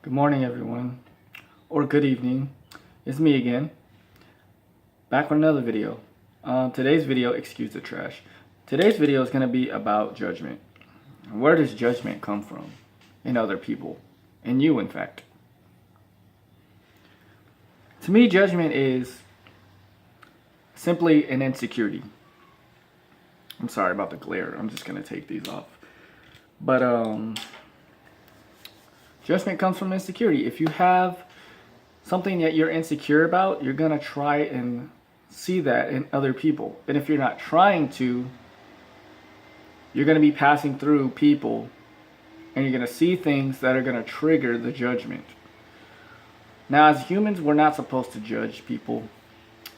Good morning, everyone, or good evening. It's me again, back with another video. Today's video, excuse the trash. Today's video is going to be about judgment. Where does judgment come from in other people, in you, in fact? To me, judgment is simply an insecurity. I'm sorry about the glare. I'm just going to take these off. But judgment comes from insecurity. If you have something that you're insecure about, you're going to try and see that in other people. And if you're not trying to, you're going to be passing through people and you're going to see things that are going to trigger the judgment. Now, as humans, we're not supposed to judge people.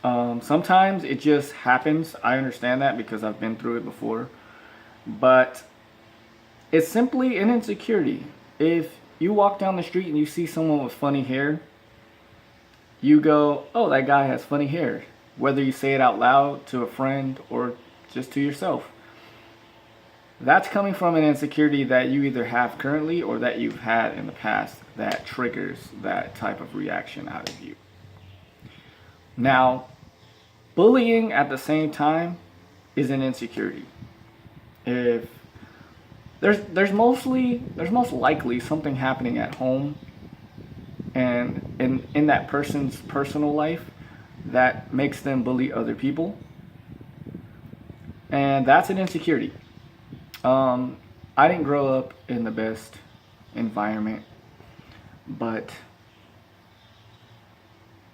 Sometimes it just happens. I understand that because I've been through it before. But it's simply an insecurity. If you walk down the street and you see someone with funny hair, you go, oh, that guy has funny hair. Whether you say it out loud to a friend or just to yourself. That's coming from an insecurity that you either have currently or that you've had in the past that triggers that type of reaction out of you. Now, bullying at the same time is an insecurity. If there's most likely something happening at home and in that person's personal life that makes them bully other people, and that's an insecurity. I didn't grow up in the best environment, but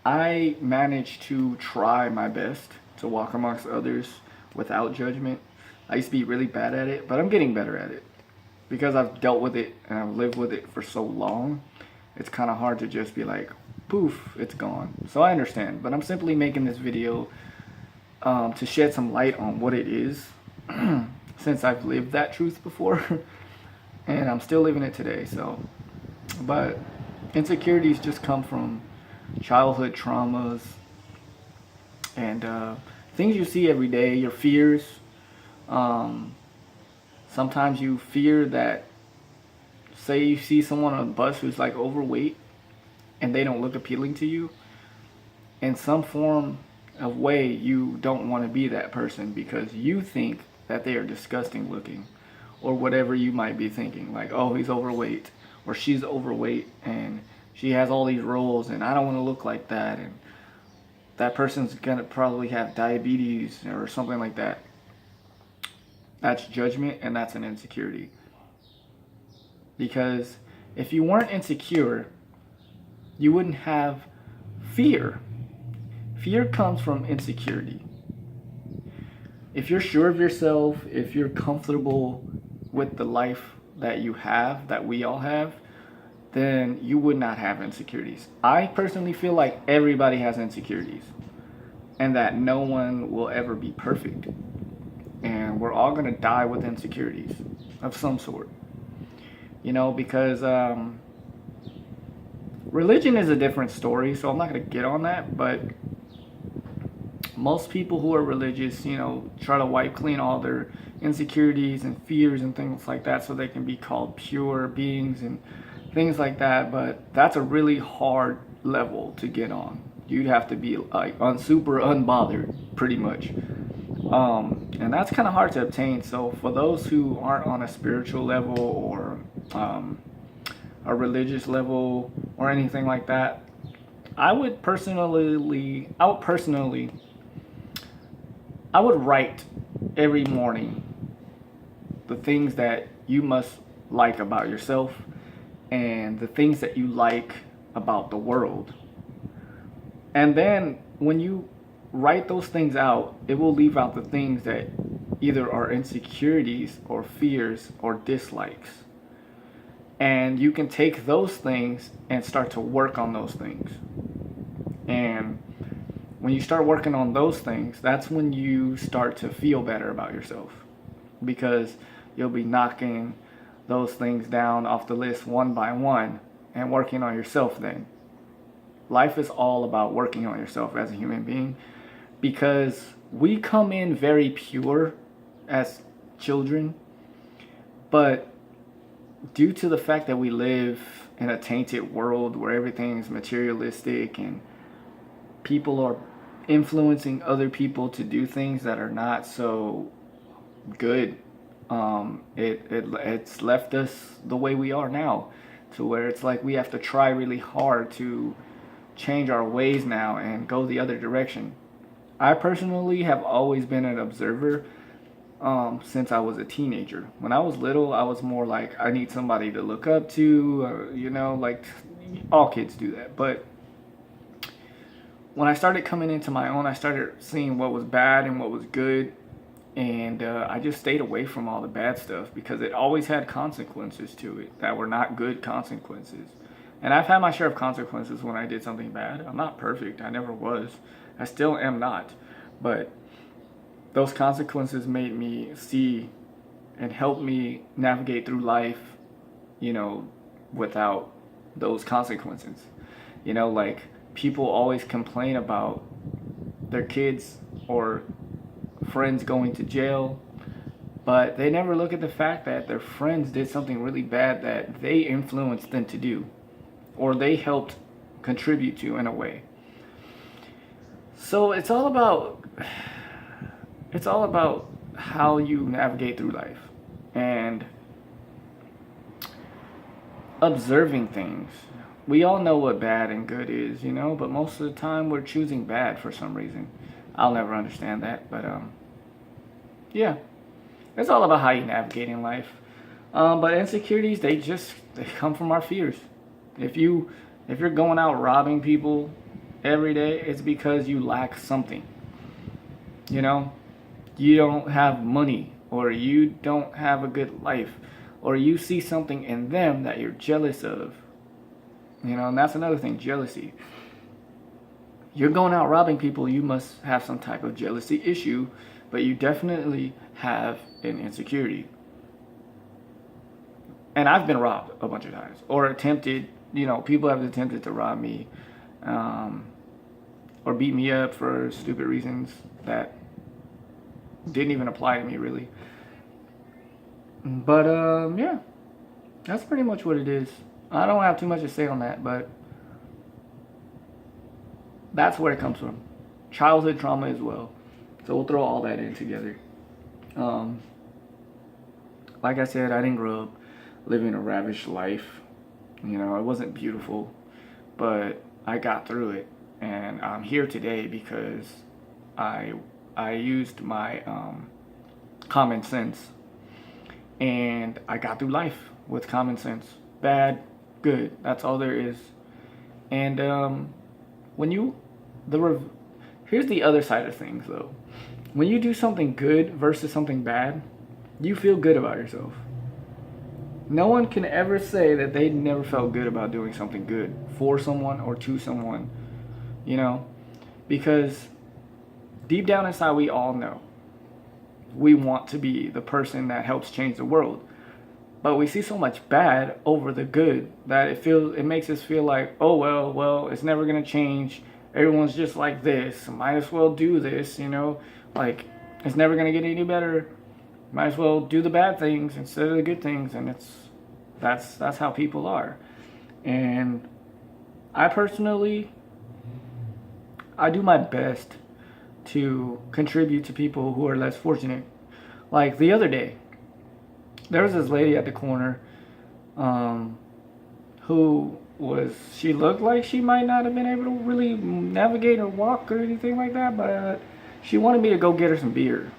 I managed to try my best to walk amongst others without judgment. I used to be really bad at it, but I'm getting better at it because I've dealt with it and I've lived with it for so long. It's kind of hard to just be like, poof, it's gone. So I understand, but I'm simply making this video to shed some light on what it is since I've lived that truth before and I'm still living it today. So, but insecurities just come from childhood traumas and things you see every day, your fears. Sometimes you fear that, say you see someone on a bus who's like overweight and they don't look appealing to you, in some form of way you don't want to be that person because you think that they are disgusting looking or whatever you might be thinking, like, oh, he's overweight or she's overweight and she has all these rolls and I don't want to look like that, and that person's gonna probably have diabetes or something like that. That's judgment and that's an insecurity. Because if you weren't insecure, you wouldn't have fear. Fear comes from insecurity. If you're sure of yourself, if you're comfortable with the life that you have, that we all have, then you would not have insecurities. I personally feel like everybody has insecurities and that no one will ever be perfect. And we're all going to die with insecurities of some sort. You know, because religion is a different story, so I'm not going to get on that, but most people who are religious, you know, try to wipe clean all their insecurities and fears and things like that so they can be called pure beings and things like that, but that's a really hard level to get on. You'd have to be like super unbothered, pretty much. And that's kind of hard to obtain. So for those who aren't on a spiritual level or a religious level or anything like that, I would write every morning the things that you must like about yourself and the things that you like about the world. And then when you write those things out, it will leave out the things that either are insecurities or fears or dislikes. And you can take those things and start to work on those things. And when you start working on those things, that's when you start to feel better about yourself, because you'll be knocking those things down off the list one by one and working on yourself then. Life is all about working on yourself as a human being, because we come in very pure as children, but due to the fact that we live in a tainted world where everything is materialistic and people are influencing other people to do things that are not so good, it's left us the way we are now, to where it's like we have to try really hard to change our ways now and go the other direction. I personally have always been an observer since I was a teenager. When I was little, I was more like, I need somebody to look up to, like all kids do that. But when I started coming into my own, I started seeing what was bad and what was good. And I just stayed away from all the bad stuff because it always had consequences to it that were not good consequences. And I've had my share of consequences when I did something bad. I'm not perfect. I never was. I still am not. But those consequences made me see and help me navigate through life, without those consequences. Like people always complain about their kids or friends going to jail, but they never look at the fact that their friends did something really bad that they influenced them to do, or they helped contribute to in a way. So it's all about how you navigate through life and observing things. We all know what bad and good is, but most of the time we're choosing bad for some reason. I'll never understand that, but yeah, it's all about how you navigate in life. But insecurities, they come from our fears. If you're going out robbing people every day, it's because you lack something. You don't have money, or you don't have a good life, or you see something in them that you're jealous of. And that's another thing, jealousy. You're going out robbing people, you must have some type of jealousy issue, but you definitely have an insecurity. And I've been robbed a bunch of times, or attempted, people have attempted to rob me, or beat me up for stupid reasons that didn't even apply to me really. But yeah, that's pretty much what it is. I don't have too much to say on that, but that's where it comes from. Childhood trauma as well. So we'll throw all that in together. Like I said, I didn't grow up living a ravish life. It wasn't beautiful, but I got through it, and I'm here today because I used my common sense, and I got through life with common sense. Bad, good. That's all there is. And here's the other side of things though. When you do something good versus something bad, you feel good about yourself. No one can ever say that they never felt good about doing something good for someone or to someone, because deep down inside we all know we want to be the person that helps change the world. But we see so much bad over the good that it makes us feel like, oh well, it's never gonna change. Everyone's just like this. Might as well do this, like it's never gonna get any better. Might as well do the bad things instead of the good things, and that's how people are. And I personally, I do my best to contribute to people who are less fortunate. Like the other day, there was this lady at the corner she looked like she might not have been able to really navigate or walk or anything like that, but she wanted me to go get her some beer.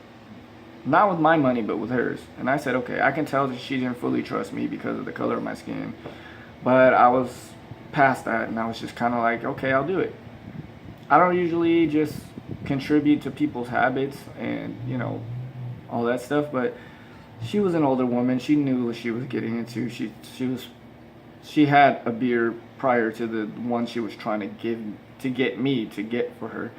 Not with my money, but with hers. And I said, okay, I can tell that she didn't fully trust me because of the color of my skin. But I was past that, and I was just kind of like, okay, I'll do it. I don't usually just contribute to people's habits and, all that stuff, but she was an older woman. She knew what she was getting into. She had a beer prior to the one she was trying to get me to get for her.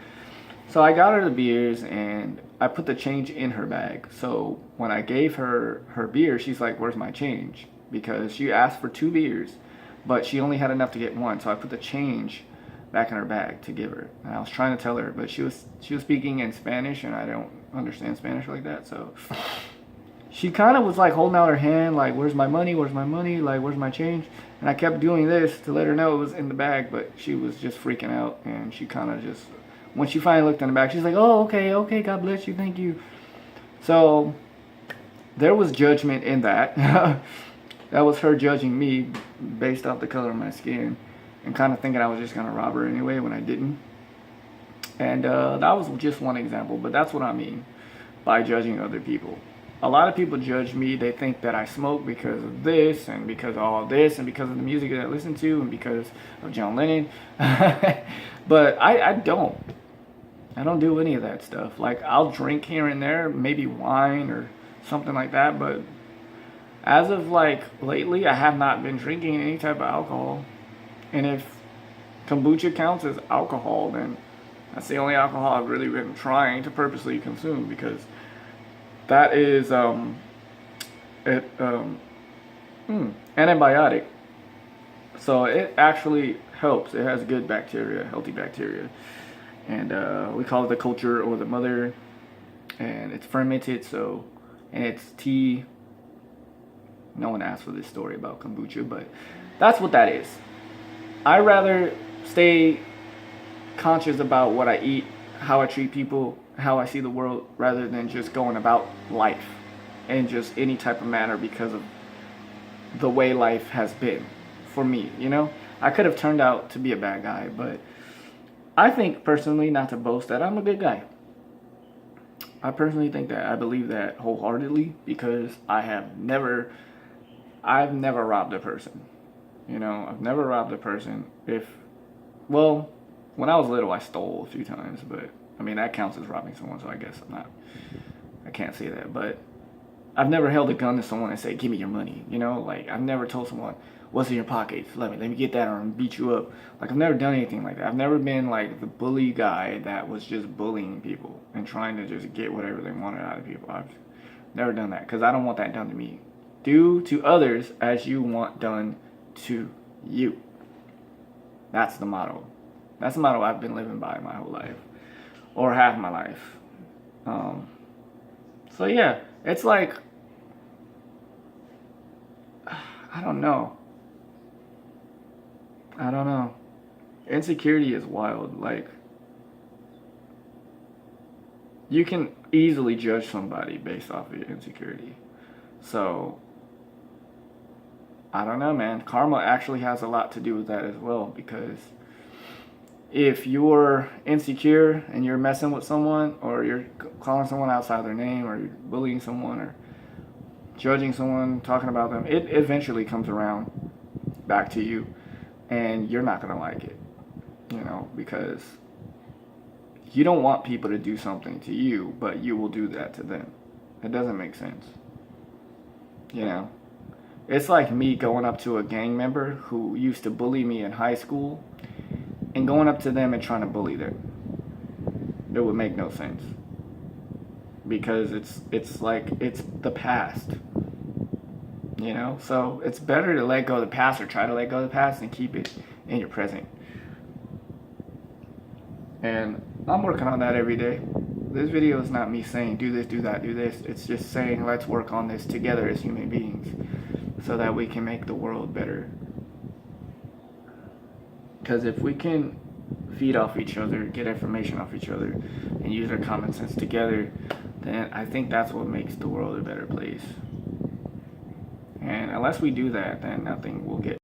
So I got her the beers and I put the change in her bag. So when I gave her her beer, she's like, "Where's my change?" Because she asked for 2 beers, but she only had enough to get 1. So I put the change back in her bag to give her. And I was trying to tell her, but she was speaking in Spanish, and I don't understand Spanish like that. So she kind of was like holding out her hand, like, where's my money? Where's my money? Like, where's my change? And I kept doing this to let her know it was in the bag, but she was just freaking out. And she kind of just, when she finally looked in the bag, she's like, oh, okay, okay, God bless you, thank you. So there was judgment in that. That was her judging me based off the color of my skin and kind of thinking I was just going to rob her anyway when I didn't. And that was just one example, but that's what I mean by judging other people. A lot of people judge me. They think that I smoke because of this and because of all this and because of the music that I listen to and because of John Lennon. But I don't. I don't do any of that stuff. Like, I'll drink here and there, maybe wine or something like that, but as of like lately, I have not been drinking any type of alcohol. And if kombucha counts as alcohol, then that's the only alcohol I've really been trying to purposely consume, because that is antibiotic. So it actually helps. It has good bacteria, healthy bacteria. And we call it the culture or the mother. And it's fermented, so, and it's tea. No one asked for this story about kombucha, but that's what that is. I rather stay conscious about what I eat, how I treat people, how I see the world, rather than just going about life in just any type of manner because of the way life has been for me, you know? I could have turned out to be a bad guy, but I think personally, not to boast, that I'm a good guy. I personally think that. I believe that wholeheartedly, because I've never robbed a person. You know, I've never robbed a person. Well, when I was little, I stole a few times, but I mean, that counts as robbing someone, so I guess I can't say that. But I've never held a gun to someone and said, give me your money. You know, like, I've never told someone, what's in your pockets? Let me get that, or I'm beat you up. Like, I've never done anything like that. I've never been like the bully guy that was just bullying people and trying to just get whatever they wanted out of people. I've never done that, because I don't want that done to me. Do to others as you want done to you. That's the motto. That's the motto I've been living by my whole life, or half my life. So yeah, it's like, I don't know. Insecurity is wild. Like, you can easily judge somebody based off of your insecurity. So, I don't know, man. Karma actually has a lot to do with that as well, because if you're insecure and you're messing with someone, or you're calling someone outside their name, or you're bullying someone, or judging someone, talking about them, it eventually comes around back to you, and you're not going to like it, you know, because you don't want people to do something to you, but you will do that to them. It doesn't make sense, you know. It's like me going up to a gang member who used to bully me in high school and going up to them and trying to bully them. It would make no sense, because it's like, it's the past, you know. So it's better to let go of the past, or try to let go of the past, and keep it in your present. And I'm working on that every day. This video is not me saying do this, do that, do this. It's just saying let's work on this together as human beings, so that we can make the world better. Because if we can feed off each other, get information off each other, and use our common sense together, then I think that's what makes the world a better place. And unless we do that, then nothing will get